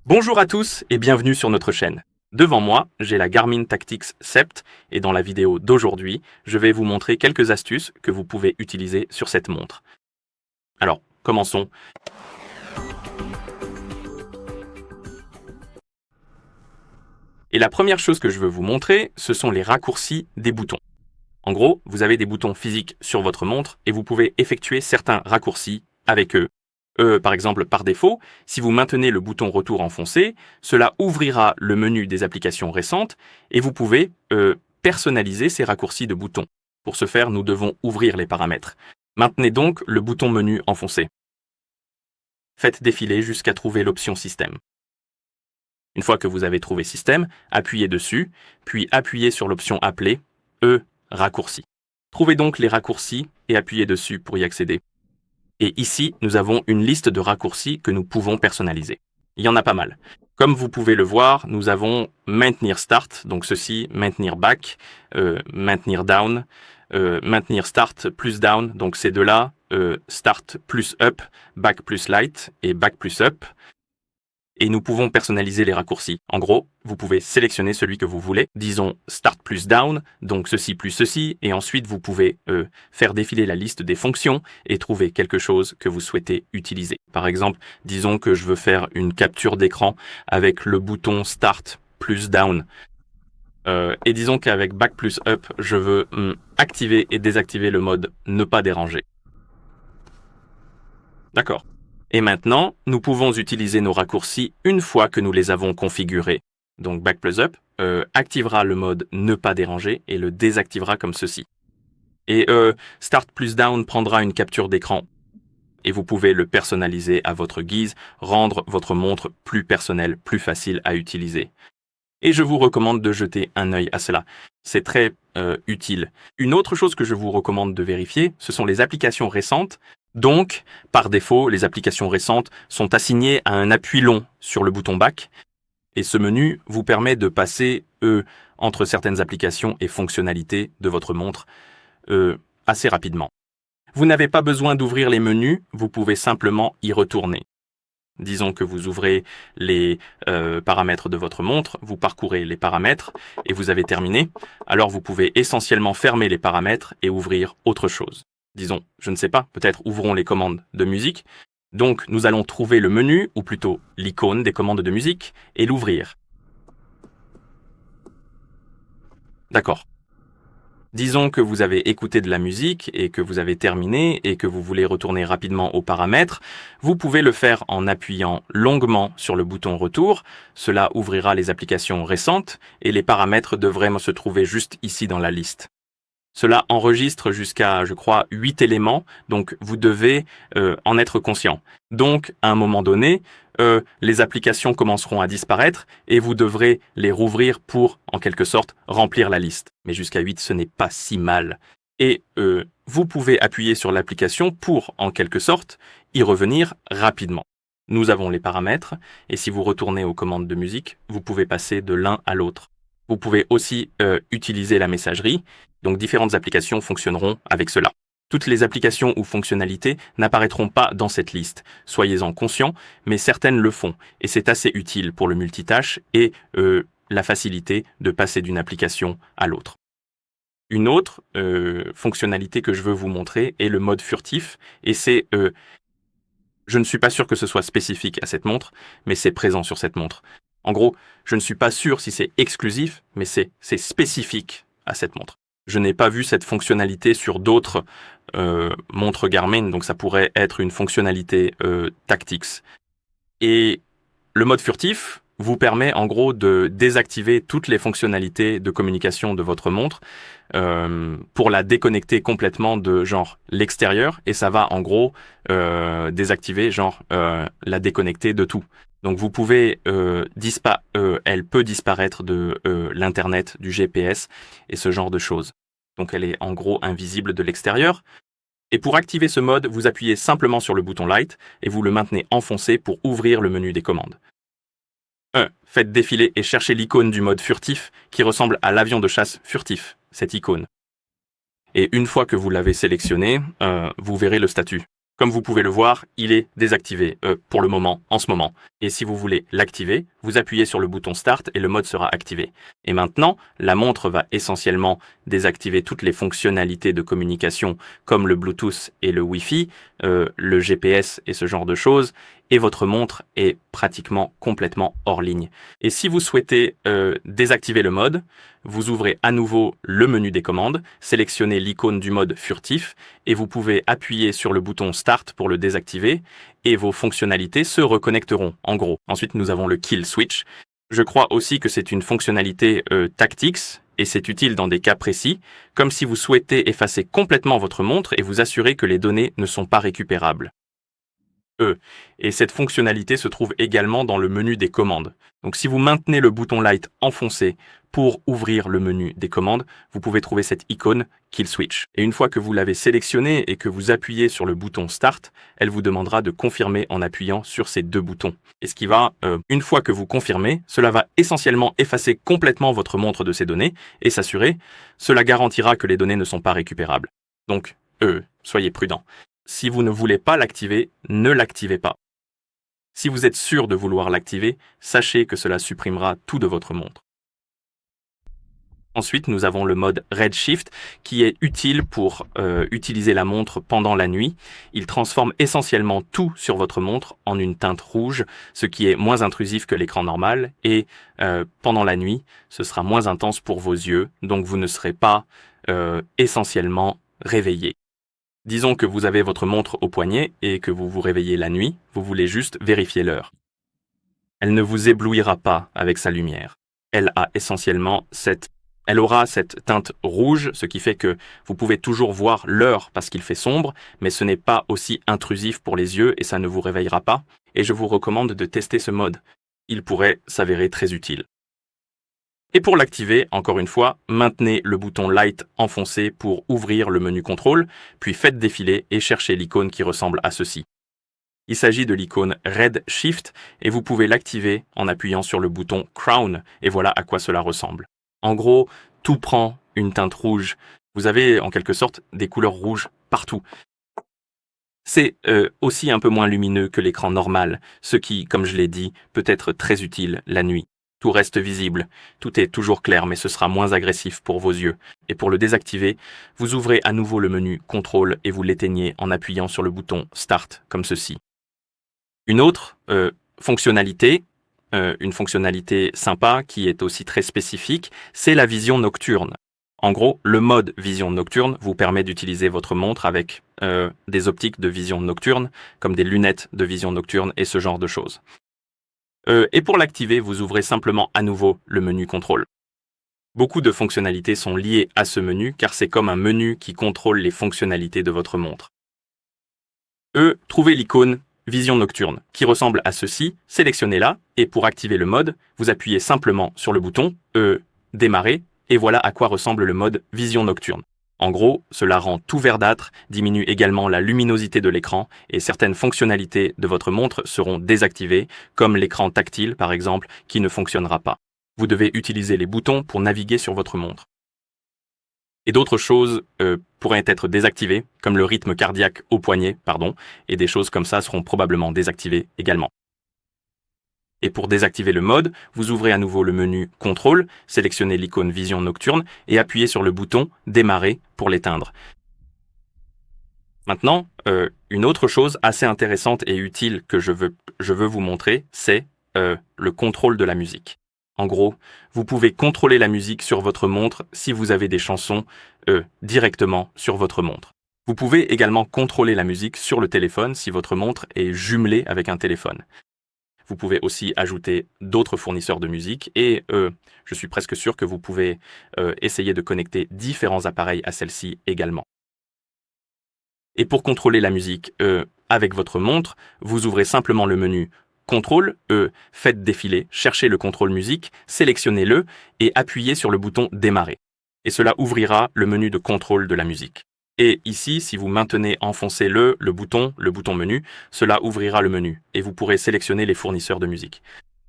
Bonjour à tous et bienvenue sur notre chaîne. Devant moi, j'ai la Garmin Tactix Sept et dans la vidéo d'aujourd'hui, je vais vous montrer quelques astuces que vous pouvez utiliser sur cette montre. Alors, commençons. Et la première chose que je veux vous montrer, ce sont les raccourcis des boutons. En gros, vous avez des boutons physiques sur votre montre et vous pouvez effectuer certains raccourcis avec eux. Par exemple, par défaut, si vous maintenez le bouton retour enfoncé, cela ouvrira le menu des applications récentes et vous pouvez personnaliser ces raccourcis de boutons. Pour ce faire, nous devons ouvrir les paramètres. Maintenez donc le bouton menu enfoncé. Faites défiler jusqu'à trouver l'option système. Une fois que vous avez trouvé système, appuyez dessus, puis appuyez sur l'option appelée raccourci. Trouvez donc les raccourcis et appuyez dessus pour y accéder. Et ici, nous avons une liste de raccourcis que nous pouvons personnaliser. Il y en a pas mal. Comme vous pouvez le voir, nous avons maintenir start, donc ceci, maintenir back, maintenir down, maintenir start plus down, donc ces deux-là, start plus up, back plus light et back plus up. Et nous pouvons personnaliser les raccourcis. En gros, vous pouvez sélectionner celui que vous voulez, disons start plus down, donc ceci plus ceci, et ensuite vous pouvez faire défiler la liste des fonctions et trouver quelque chose que vous souhaitez utiliser. Par exemple, disons que je veux faire une capture d'écran avec le bouton start plus down. Et disons qu'avec back plus up, je veux activer et désactiver le mode ne pas déranger. D'accord. Et maintenant, nous pouvons utiliser nos raccourcis une fois que nous les avons configurés. Donc Back plus Up activera le mode ne pas déranger et le désactivera comme ceci. Et Start plus Down prendra une capture d'écran. Et vous pouvez le personnaliser à votre guise, rendre votre montre plus personnelle, plus facile à utiliser. Et je vous recommande de jeter un œil à cela. C'est très utile. Une autre chose que je vous recommande de vérifier, ce sont les applications récentes. Donc, par défaut, les applications récentes sont assignées à un appui long sur le bouton Back. Et ce menu vous permet de passer entre certaines applications et fonctionnalités de votre montre assez rapidement. Vous n'avez pas besoin d'ouvrir les menus, vous pouvez simplement y retourner. Disons que vous ouvrez les paramètres de votre montre, vous parcourez les paramètres et vous avez terminé. Alors vous pouvez essentiellement fermer les paramètres et ouvrir autre chose. Disons, je ne sais pas, peut-être ouvrons les commandes de musique. Donc nous allons trouver le menu, ou plutôt l'icône des commandes de musique, et l'ouvrir. D'accord. Disons que vous avez écouté de la musique et que vous avez terminé et que vous voulez retourner rapidement aux paramètres, vous pouvez le faire en appuyant longuement sur le bouton retour. Cela ouvrira les applications récentes et les paramètres devraient se trouver juste ici dans la liste. Cela enregistre jusqu'à, je crois, 8 éléments, donc vous devez en être conscient. Donc, à un moment donné, les applications commenceront à disparaître et vous devrez les rouvrir pour, en quelque sorte, remplir la liste. Mais jusqu'à 8, ce n'est pas si mal. Et vous pouvez appuyer sur l'application pour, en quelque sorte, y revenir rapidement. Nous avons les paramètres et si vous retournez aux commandes de musique, vous pouvez passer de l'un à l'autre. Vous pouvez aussi utiliser la messagerie, donc différentes applications fonctionneront avec cela. Toutes les applications ou fonctionnalités n'apparaîtront pas dans cette liste, soyez-en conscients, mais certaines le font, et c'est assez utile pour le multitâche et la facilité de passer d'une application à l'autre. Une autre fonctionnalité que je veux vous montrer est le mode furtif, et c'est, je ne suis pas sûr que ce soit spécifique à cette montre, mais c'est présent sur cette montre. En gros, je ne suis pas sûr si c'est exclusif, mais c'est spécifique à cette montre. Je n'ai pas vu cette fonctionnalité sur d'autres montres Garmin, donc ça pourrait être une fonctionnalité Tactix. Et le mode furtif vous permet en gros de désactiver toutes les fonctionnalités de communication de votre montre pour la déconnecter complètement de genre l'extérieur et ça va en gros désactiver genre la déconnecter de tout. Donc vous pouvez elle peut disparaître de l'internet, du GPS et ce genre de choses. Donc elle est en gros invisible de l'extérieur. Et pour activer ce mode, vous appuyez simplement sur le bouton Light et vous le maintenez enfoncé pour ouvrir le menu des commandes. Faites défiler et cherchez l'icône du mode furtif qui ressemble à l'avion de chasse furtif, cette icône. Et une fois que vous l'avez sélectionné, vous verrez le statut. Comme vous pouvez le voir, il est désactivé pour le moment, en ce moment. Et si vous voulez l'activer, vous appuyez sur le bouton Start et le mode sera activé. Et maintenant, la montre va essentiellement désactiver toutes les fonctionnalités de communication comme le Bluetooth et le Wi-Fi, le GPS et ce genre de choses, et votre montre est pratiquement complètement hors ligne. Et si vous souhaitez désactiver le mode, vous ouvrez à nouveau le menu des commandes, sélectionnez l'icône du mode furtif et vous pouvez appuyer sur le bouton Start pour le désactiver et vos fonctionnalités se reconnecteront, en gros. Ensuite, nous avons le Kill Switch. Je crois aussi que c'est une fonctionnalité Tactics et c'est utile dans des cas précis, comme si vous souhaitez effacer complètement votre montre et vous assurer que les données ne sont pas récupérables. Et cette fonctionnalité se trouve également dans le menu des commandes. Donc si vous maintenez le bouton Light enfoncé pour ouvrir le menu des commandes, vous pouvez trouver cette icône Kill Switch. Et une fois que vous l'avez sélectionnée et que vous appuyez sur le bouton Start, elle vous demandera de confirmer en appuyant sur ces deux boutons. Et ce qui va, une fois que vous confirmez, cela va essentiellement effacer complètement votre montre de ces données et s'assurer, cela garantira que les données ne sont pas récupérables. Donc, soyez prudents. Si vous ne voulez pas l'activer, ne l'activez pas. Si vous êtes sûr de vouloir l'activer, sachez que cela supprimera tout de votre montre. Ensuite, nous avons le mode Redshift qui est utile pour utiliser la montre pendant la nuit. Il transforme essentiellement tout sur votre montre en une teinte rouge, ce qui est moins intrusif que l'écran normal et pendant la nuit, ce sera moins intense pour vos yeux, donc vous ne serez pas essentiellement réveillé. Disons que vous avez votre montre au poignet et que vous vous réveillez la nuit, vous voulez juste vérifier l'heure. Elle ne vous éblouira pas avec sa lumière. Elle aura cette teinte rouge, ce qui fait que vous pouvez toujours voir l'heure parce qu'il fait sombre, mais ce n'est pas aussi intrusif pour les yeux et ça ne vous réveillera pas. Et je vous recommande de tester ce mode. Il pourrait s'avérer très utile. Et pour l'activer, encore une fois, maintenez le bouton Light enfoncé pour ouvrir le menu contrôle, puis faites défiler et cherchez l'icône qui ressemble à ceci. Il s'agit de l'icône Redshift et vous pouvez l'activer en appuyant sur le bouton Crown et voilà à quoi cela ressemble. En gros, tout prend une teinte rouge. Vous avez en quelque sorte des couleurs rouges partout. C'est aussi un peu moins lumineux que l'écran normal, ce qui, comme je l'ai dit, peut être très utile la nuit. Tout reste visible, tout est toujours clair, mais ce sera moins agressif pour vos yeux. Et pour le désactiver, vous ouvrez à nouveau le menu Contrôle et vous l'éteignez en appuyant sur le bouton Start, comme ceci. Une autre fonctionnalité, une fonctionnalité sympa qui est aussi très spécifique, c'est la vision nocturne. En gros, le mode vision nocturne vous permet d'utiliser votre montre avec des optiques de vision nocturne, comme des lunettes de vision nocturne et ce genre de choses. Et pour l'activer, vous ouvrez simplement à nouveau le menu contrôle. Beaucoup de fonctionnalités sont liées à ce menu car c'est comme un menu qui contrôle les fonctionnalités de votre montre. Trouvez l'icône Vision nocturne qui ressemble à ceci, sélectionnez-la et pour activer le mode, vous appuyez simplement sur le bouton Démarrer et voilà à quoi ressemble le mode Vision nocturne. En gros, cela rend tout verdâtre, diminue également la luminosité de l'écran et certaines fonctionnalités de votre montre seront désactivées, comme l'écran tactile par exemple, qui ne fonctionnera pas. Vous devez utiliser les boutons pour naviguer sur votre montre. Et d'autres choses pourraient être désactivées, comme le rythme cardiaque au poignet, et des choses comme ça seront probablement désactivées également. Et pour désactiver le mode, vous ouvrez à nouveau le menu Contrôle, sélectionnez l'icône Vision nocturne et appuyez sur le bouton Démarrer pour l'éteindre. Maintenant, une autre chose assez intéressante et utile que je veux vous montrer, c'est le contrôle de la musique. En gros, vous pouvez contrôler la musique sur votre montre si vous avez des chansons directement sur votre montre. Vous pouvez également contrôler la musique sur le téléphone si votre montre est jumelée avec un téléphone. Vous pouvez aussi ajouter d'autres fournisseurs de musique et je suis presque sûr que vous pouvez essayer de connecter différents appareils à celle-ci également. Et pour contrôler la musique avec votre montre, vous ouvrez simplement le menu Contrôle, faites défiler, cherchez le contrôle musique, sélectionnez-le et appuyez sur le bouton Démarrer. Et cela ouvrira le menu de contrôle de la musique. Et ici, si vous maintenez enfoncé le bouton menu, cela ouvrira le menu et vous pourrez sélectionner les fournisseurs de musique.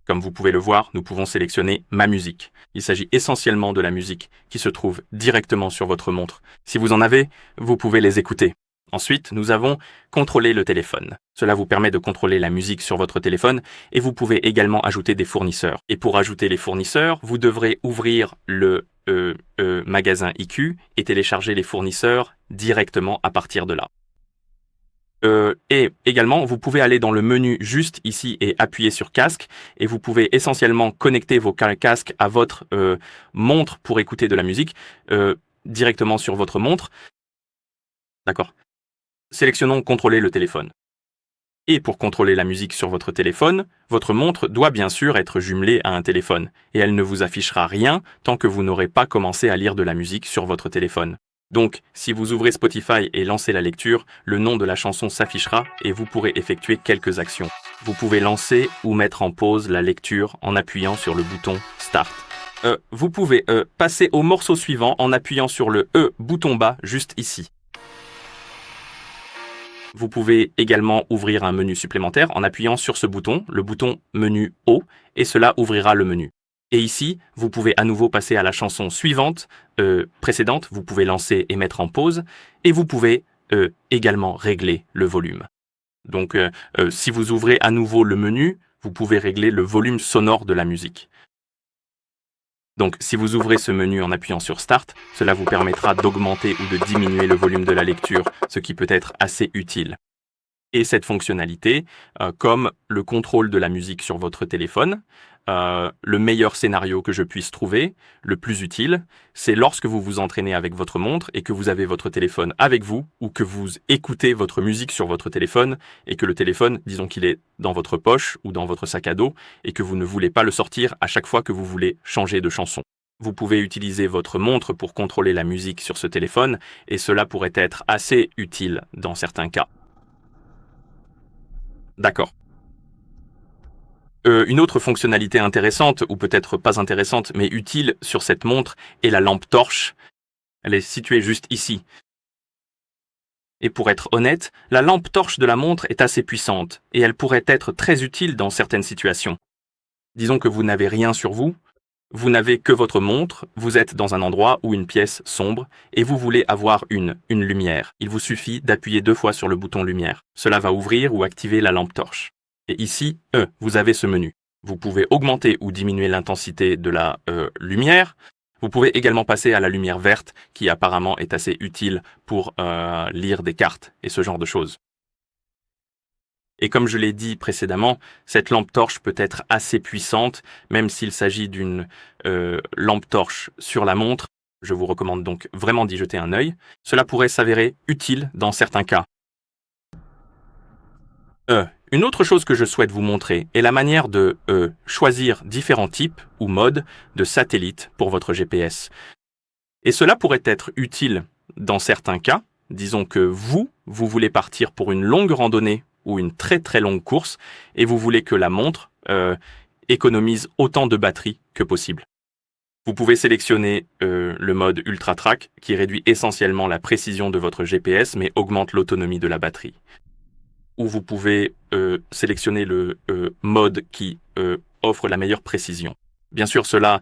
Comme vous pouvez le voir, nous pouvons sélectionner Ma musique. Il s'agit essentiellement de la musique qui se trouve directement sur votre montre. Si vous en avez, vous pouvez les écouter. Ensuite, nous avons contrôler le téléphone. Cela vous permet de contrôler la musique sur votre téléphone et vous pouvez également ajouter des fournisseurs. Et pour ajouter les fournisseurs, vous devrez ouvrir le magasin IQ et télécharger les fournisseurs directement à partir de là. Et également, vous pouvez aller dans le menu juste ici et appuyer sur casque et vous pouvez essentiellement connecter vos casques à votre montre pour écouter de la musique directement sur votre montre. D'accord. Sélectionnons contrôler le téléphone. Et pour contrôler la musique sur votre téléphone, votre montre doit bien sûr être jumelée à un téléphone et elle ne vous affichera rien tant que vous n'aurez pas commencé à lire de la musique sur votre téléphone. Donc, si vous ouvrez Spotify et lancez la lecture, le nom de la chanson s'affichera et vous pourrez effectuer quelques actions. Vous pouvez lancer ou mettre en pause la lecture en appuyant sur le bouton Start. Vous pouvez passer au morceau suivant en appuyant sur le bouton bas juste ici. Vous pouvez également ouvrir un menu supplémentaire en appuyant sur ce bouton, le bouton menu haut, et cela ouvrira le menu. Et ici, vous pouvez à nouveau passer à la chanson suivante, précédente, vous pouvez lancer et mettre en pause, et vous pouvez également régler le volume. Donc, si vous ouvrez à nouveau le menu, vous pouvez régler le volume sonore de la musique. Donc, si vous ouvrez ce menu en appuyant sur Start, cela vous permettra d'augmenter ou de diminuer le volume de la lecture, ce qui peut être assez utile. Et cette fonctionnalité, comme le contrôle de la musique sur votre téléphone, le meilleur scénario que je puisse trouver, le plus utile, c'est lorsque vous vous entraînez avec votre montre et que vous avez votre téléphone avec vous ou que vous écoutez votre musique sur votre téléphone et que le téléphone, disons qu'il est dans votre poche ou dans votre sac à dos et que vous ne voulez pas le sortir à chaque fois que vous voulez changer de chanson. Vous pouvez utiliser votre montre pour contrôler la musique sur ce téléphone et cela pourrait être assez utile dans certains cas. D'accord. Une autre fonctionnalité intéressante, ou peut-être pas intéressante, mais utile sur cette montre est la lampe torche. Elle est située juste ici. Et pour être honnête, la lampe torche de la montre est assez puissante, et elle pourrait être très utile dans certaines situations. Disons que vous n'avez rien sur vous, vous n'avez que votre montre, vous êtes dans un endroit ou une pièce sombre, et vous voulez avoir une lumière. Il vous suffit d'appuyer 2 fois sur le bouton lumière. Cela va ouvrir ou activer la lampe torche. Et ici, vous avez ce menu. Vous pouvez augmenter ou diminuer l'intensité de la lumière. Vous pouvez également passer à la lumière verte, qui apparemment est assez utile pour lire des cartes et ce genre de choses. Et comme je l'ai dit précédemment, cette lampe torche peut être assez puissante, même s'il s'agit d'une lampe torche sur la montre. Je vous recommande donc vraiment d'y jeter un œil. Cela pourrait s'avérer utile dans certains cas. Une autre chose que je souhaite vous montrer est la manière de choisir différents types ou modes de satellites pour votre GPS. Et cela pourrait être utile dans certains cas. Disons que vous voulez partir pour une longue randonnée ou une très très longue course et vous voulez que la montre économise autant de batterie que possible. Vous pouvez sélectionner le mode Ultra Track qui réduit essentiellement la précision de votre GPS mais augmente l'autonomie de la batterie. Ou vous pouvez sélectionner le mode qui offre la meilleure précision. Bien sûr, cela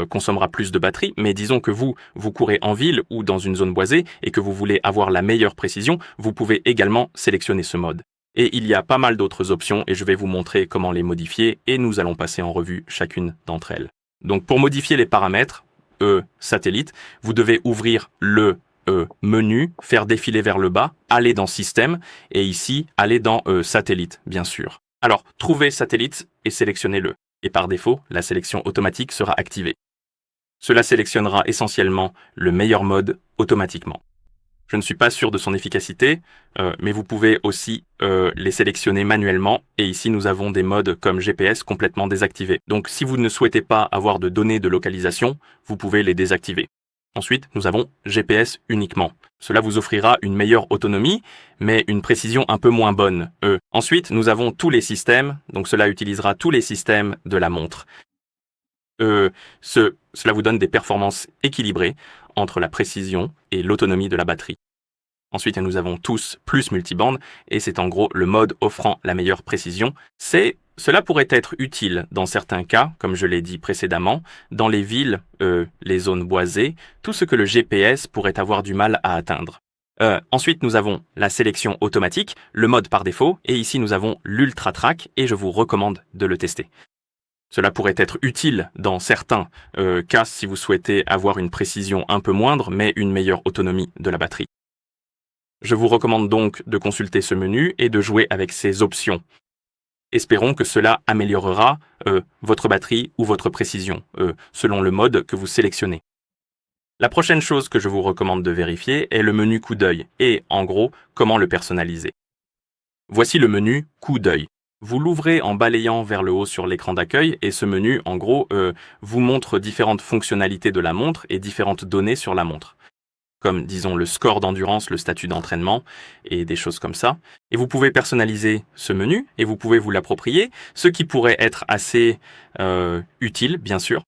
consommera plus de batterie, mais disons que vous courez en ville ou dans une zone boisée et que vous voulez avoir la meilleure précision, vous pouvez également sélectionner ce mode. Et il y a pas mal d'autres options et je vais vous montrer comment les modifier et nous allons passer en revue chacune d'entre elles. Donc pour modifier les paramètres satellite, vous devez ouvrir le menu, faire défiler vers le bas, aller dans Système et ici, aller dans Satellite, bien sûr. Alors, trouvez Satellite et sélectionnez-le. Et par défaut, la sélection automatique sera activée. Cela sélectionnera essentiellement le meilleur mode automatiquement. Je ne suis pas sûr de son efficacité, mais vous pouvez aussi les sélectionner manuellement. Et ici, nous avons des modes comme GPS complètement désactivés. Donc, si vous ne souhaitez pas avoir de données de localisation, vous pouvez les désactiver. Ensuite, nous avons GPS uniquement. Cela vous offrira une meilleure autonomie, mais une précision un peu moins bonne. Ensuite, nous avons tous les systèmes, donc cela utilisera tous les systèmes de la montre. Cela vous donne des performances équilibrées entre la précision et l'autonomie de la batterie. Ensuite, nous avons tous plus multibande, et c'est en gros le mode offrant la meilleure précision. Cela pourrait être utile dans certains cas, comme je l'ai dit précédemment, dans les villes, les zones boisées, tout ce que le GPS pourrait avoir du mal à atteindre. Ensuite, nous avons la sélection automatique, le mode par défaut, et ici nous avons l'Ultra Track, et je vous recommande de le tester. Cela pourrait être utile dans certains cas si vous souhaitez avoir une précision un peu moindre, mais une meilleure autonomie de la batterie. Je vous recommande donc de consulter ce menu et de jouer avec ces options. Espérons que cela améliorera votre batterie ou votre précision, selon le mode que vous sélectionnez. La prochaine chose que je vous recommande de vérifier est le menu coup d'œil et, en gros, comment le personnaliser. Voici le menu coup d'œil. Vous l'ouvrez en balayant vers le haut sur l'écran d'accueil et ce menu, en gros, vous montre différentes fonctionnalités de la montre et différentes données sur la montre, comme, disons, le score d'endurance, le statut d'entraînement et des choses comme ça. Et vous pouvez personnaliser ce menu et vous pouvez vous l'approprier, ce qui pourrait être assez utile, bien sûr.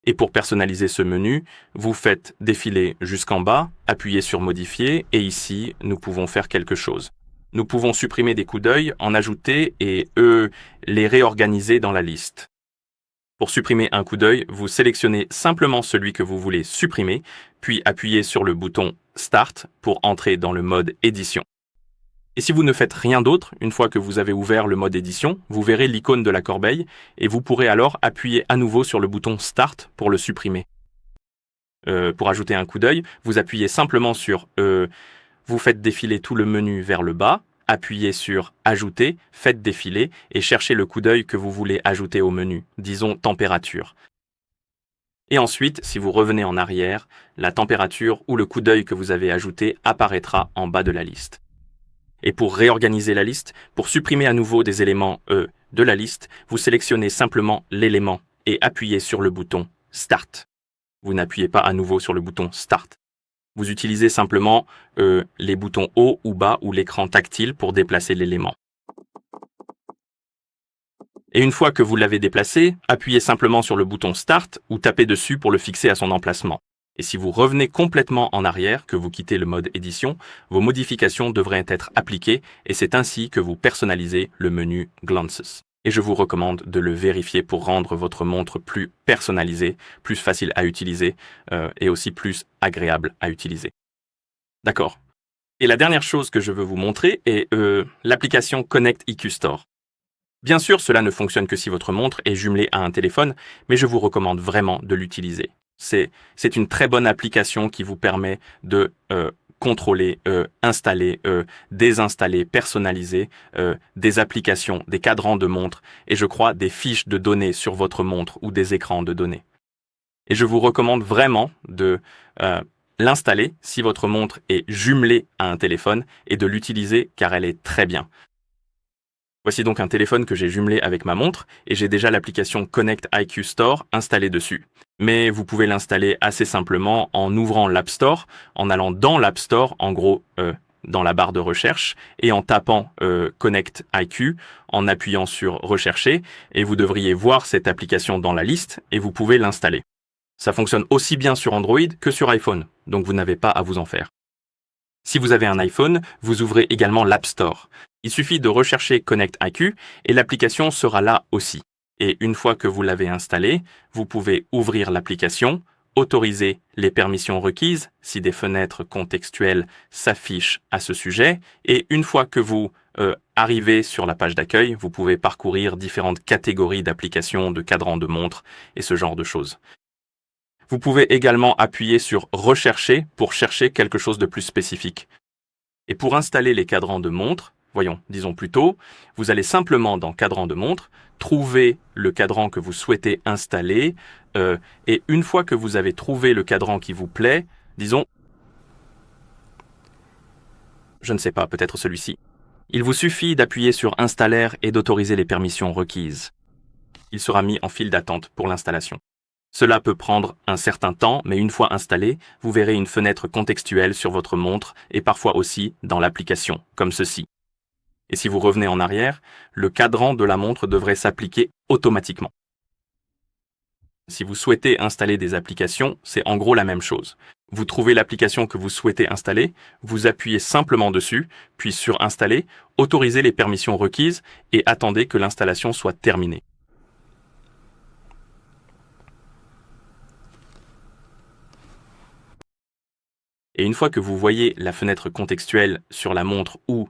Et pour personnaliser ce menu, vous faites défiler jusqu'en bas, appuyez sur Modifier, et ici, nous pouvons faire quelque chose. Nous pouvons supprimer des coups d'œil, en ajouter et les réorganiser dans la liste. Pour supprimer un coup d'œil, vous sélectionnez simplement celui que vous voulez supprimer, puis appuyez sur le bouton Start pour entrer dans le mode édition. Et si vous ne faites rien d'autre, une fois que vous avez ouvert le mode édition, vous verrez l'icône de la corbeille et vous pourrez alors appuyer à nouveau sur le bouton Start pour le supprimer. Pour ajouter un coup d'œil, vous appuyez simplement sur vous faites défiler tout le menu vers le bas, appuyez sur Ajouter, faites défiler et cherchez le coup d'œil que vous voulez ajouter au menu, disons température. Et ensuite, si vous revenez en arrière, la température ou le coup d'œil que vous avez ajouté apparaîtra en bas de la liste. Et pour réorganiser la liste, pour supprimer à nouveau des éléments de la liste, vous sélectionnez simplement l'élément et appuyez sur le bouton Start. Vous n'appuyez pas à nouveau sur le bouton Start. Vous utilisez simplement les boutons haut ou bas ou l'écran tactile pour déplacer l'élément. Et une fois que vous l'avez déplacé, appuyez simplement sur le bouton Start ou tapez dessus pour le fixer à son emplacement. Et si vous revenez complètement en arrière, que vous quittez le mode édition, vos modifications devraient être appliquées et c'est ainsi que vous personnalisez le menu Glances. Et je vous recommande de le vérifier pour rendre votre montre plus personnalisée, plus facile à utiliser et aussi plus agréable à utiliser. D'accord. Et la dernière chose que je veux vous montrer est l'application Connect EQ Store. Bien sûr, cela ne fonctionne que si votre montre est jumelée à un téléphone, mais je vous recommande vraiment de l'utiliser. C'est une très bonne application qui vous permet de contrôler, installer, désinstaller, personnaliser des applications, des cadrans de montre et je crois des fiches de données sur votre montre ou des écrans de données. Et je vous recommande vraiment de l'installer si votre montre est jumelée à un téléphone et de l'utiliser car elle est très bien. Voici donc un téléphone que j'ai jumelé avec ma montre et j'ai déjà l'application Connect EQ Store installée dessus. Mais vous pouvez l'installer assez simplement en ouvrant l'App Store, en allant dans l'App Store, en gros dans la barre de recherche, et en tapant Connect EQ, en appuyant sur Rechercher, et vous devriez voir cette application dans la liste et vous pouvez l'installer. Ça fonctionne aussi bien sur Android que sur iPhone, donc vous n'avez pas à vous en faire. Si vous avez un iPhone, vous ouvrez également l'App Store. Il suffit de rechercher Connect EQ et l'application sera là aussi. Et une fois que vous l'avez installée, vous pouvez ouvrir l'application, autoriser les permissions requises si des fenêtres contextuelles s'affichent à ce sujet. Et une fois que vous arrivez sur la page d'accueil, vous pouvez parcourir différentes catégories d'applications, de cadrans de montres et ce genre de choses. Vous pouvez également appuyer sur Rechercher pour chercher quelque chose de plus spécifique. Et pour installer les cadrans de montre, disons plutôt, vous allez simplement dans Cadran de montre, trouver le cadran que vous souhaitez installer, et une fois que vous avez trouvé le cadran qui vous plaît, disons, je ne sais pas, peut-être celui-ci, il vous suffit d'appuyer sur Installer et d'autoriser les permissions requises. Il sera mis en file d'attente pour l'installation. Cela peut prendre un certain temps, mais une fois installé, vous verrez une fenêtre contextuelle sur votre montre et parfois aussi dans l'application, comme ceci. Et si vous revenez en arrière, le cadran de la montre devrait s'appliquer automatiquement. Si vous souhaitez installer des applications, c'est en gros la même chose. Vous trouvez l'application que vous souhaitez installer, vous appuyez simplement dessus, puis sur Installer, autorisez les permissions requises et attendez que l'installation soit terminée. Et une fois que vous voyez la fenêtre contextuelle sur la montre ou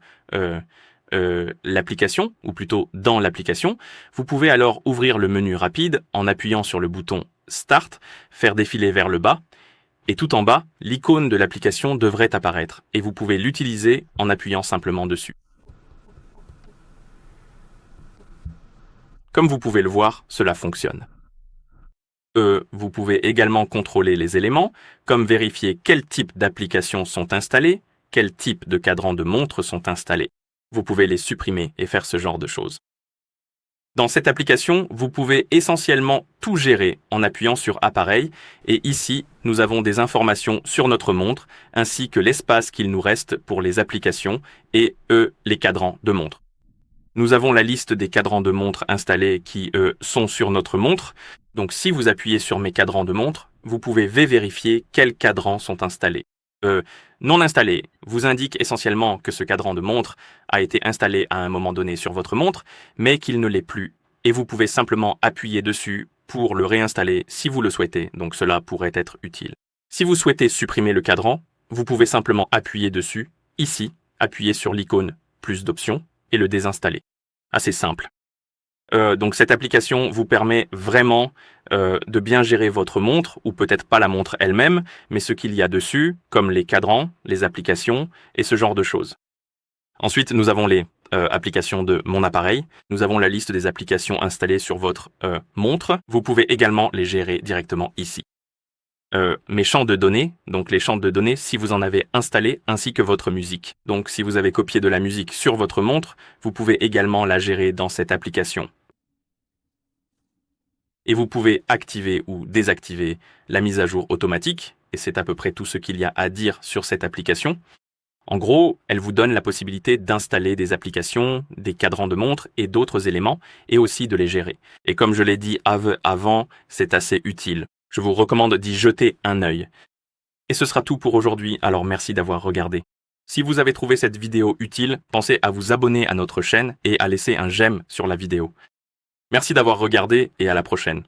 l'application, ou plutôt dans l'application, vous pouvez alors ouvrir le menu rapide en appuyant sur le bouton Start, faire défiler vers le bas, et tout en bas, l'icône de l'application devrait apparaître, et vous pouvez l'utiliser en appuyant simplement dessus. Comme vous pouvez le voir, cela fonctionne. Vous pouvez également contrôler les éléments, comme vérifier quel type d'applications sont installées, quel type de cadran de montre sont installés. Vous pouvez les supprimer et faire ce genre de choses. Dans cette application, vous pouvez essentiellement tout gérer en appuyant sur Appareil, et ici, nous avons des informations sur notre montre, ainsi que l'espace qu'il nous reste pour les applications et, les cadrans de montre. Nous avons la liste des cadrans de montre installés qui, sont sur notre montre. Donc si vous appuyez sur mes cadrans de montre, vous pouvez vérifier quels cadrans sont installés. Non installé vous indique essentiellement que ce cadran de montre a été installé à un moment donné sur votre montre, mais qu'il ne l'est plus. Et vous pouvez simplement appuyer dessus pour le réinstaller si vous le souhaitez, donc cela pourrait être utile. Si vous souhaitez supprimer le cadran, vous pouvez simplement appuyer dessus, ici, appuyer sur l'icône plus d'options et le désinstaller. Assez simple. Donc cette application vous permet vraiment de bien gérer votre montre, ou peut-être pas la montre elle-même, mais ce qu'il y a dessus, comme les cadrans, les applications et ce genre de choses. Ensuite, nous avons les applications de mon appareil. Nous avons la liste des applications installées sur votre montre. Vous pouvez également les gérer directement ici. Mes champs de données, donc les champs de données si vous en avez installé, ainsi que votre musique. Donc si vous avez copié de la musique sur votre montre, vous pouvez également la gérer dans cette application. Et vous pouvez activer ou désactiver la mise à jour automatique, et c'est à peu près tout ce qu'il y a à dire sur cette application. En gros, elle vous donne la possibilité d'installer des applications, des cadrans de montre et d'autres éléments, et aussi de les gérer. Et comme je l'ai dit avant, c'est assez utile. Je vous recommande d'y jeter un œil. Et ce sera tout pour aujourd'hui, alors merci d'avoir regardé. Si vous avez trouvé cette vidéo utile, pensez à vous abonner à notre chaîne et à laisser un j'aime sur la vidéo. Merci d'avoir regardé et à la prochaine.